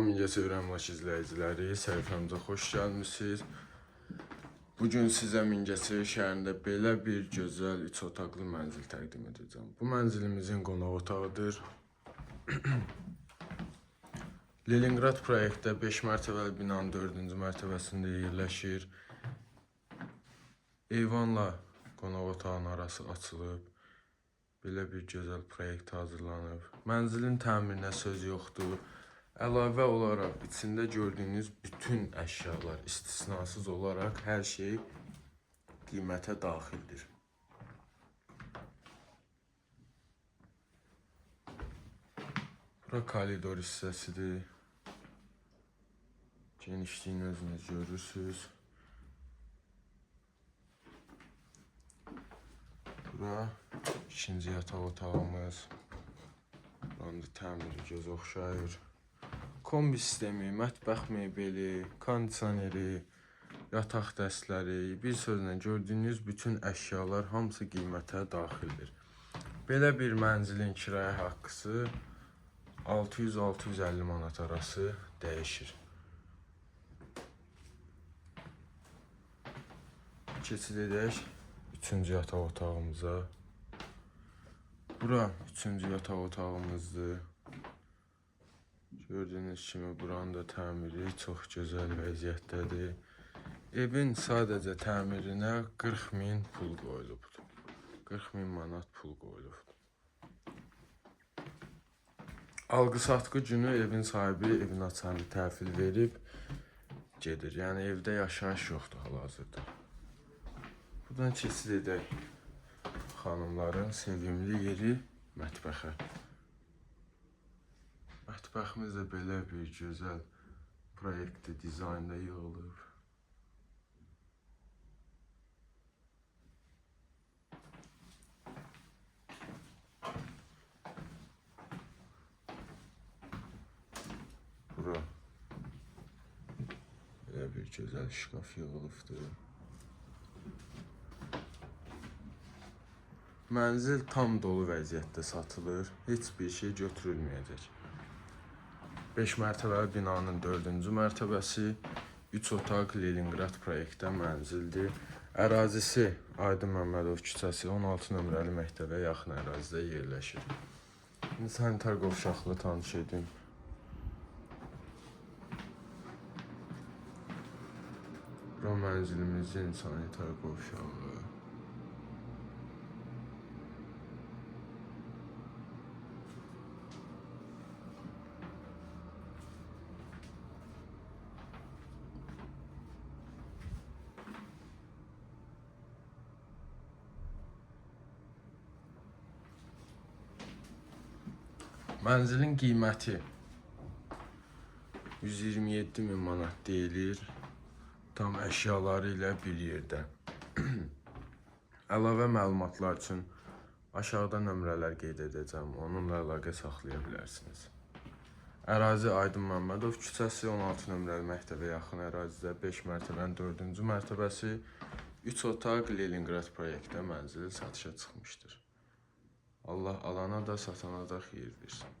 Mingəçevir əmlak izləyiciləri, səhifəmizə xoş gəlmisiniz. Bugün sizə Mingəçevir şəhərində belə bir gözəl 3 otaqlı mənzil təqdim edəcəm. Bu mənzilimizin qonaq otağıdır. Leningrad proyektdə 5 mərtəbəli binanın 4-cü mərtəbəsində yerləşir. Eyvanla qonaq otağının arası açılıb. Belə bir gözəl proyekt hazırlanıb. Mənzilin təmirinə söz yoxdur. Əlavə olaraq içində gördüyünüz bütün əşyalar istisnasız olaraq hər şey qiymətə daxildir. Bura koridor hissəsidir. Genişliyini özünüz görürsünüz. Bura ikinci yataq otağımız. Buranın da təmiri göz oxşayır. Kombi sistemi, mətbəx mebeli, kondisioneri, yataq dəstləri, bir sözlə gördüyünüz bütün əşyalar hamısı qiymətə daxildir. Belə bir mənzilin kirayə haqqısı 600-650 manat arası dəyişir. Keçid edək 3-cü yataq otağımıza. Bura 3-cü yataq otağımızdır. Gördüyünüz kimi buranın da təmiri çox gözəl vəziyyətdədir. Evin sadəcə təmirinə 40 min pul qoyulubdur. 40 min manat pul qoyulubdur. Alqı-satqı günü evin sahibi evin açarını təhvil verib gedir. Yəni evdə yaşayış yoxdur hal-hazırda. Buradan keçid edək xanımların sevimli yeri mətbəxə. Mətbəximiz də belə bir gözəl proyektdə, dizaynda yığılıb. Bura belə bir gözəl şkaf yığılıbdır. Mənzil tam dolu vəziyyətdə satılır. Heç bir şey götürülməyəcək. 5 mərtəbəli binanın 4-cü mərtəbəsi 3 otaq Leningrad proyektdə mənzildir. Ərazisi Aydın Məmmədov küçəsi 16 nömrəli məktəbə yaxın ərazidə yerləşir. İndi sanitar qovşaqla tanış edin. Bura mənzilimizin sanitar qovşağı. Mənzilin qiyməti 127 min manat deyilir. Tam əşyaları ilə bir yerdə. Əlavə məlumatlar üçün aşağıda nömrələr qeyd edəcəm. Onunla əlaqə saxlaya bilərsiniz. Ərazi Aydın Məmmədov küçəsi 16 nömrəli məktəbə yaxın ərazidə 5 mərtəbənin 4-cü mərtəbəsi 3 otaq Leningrad proyektdə mənzil satışa çıxmışdır. Allah alana da satana da xeyir versin.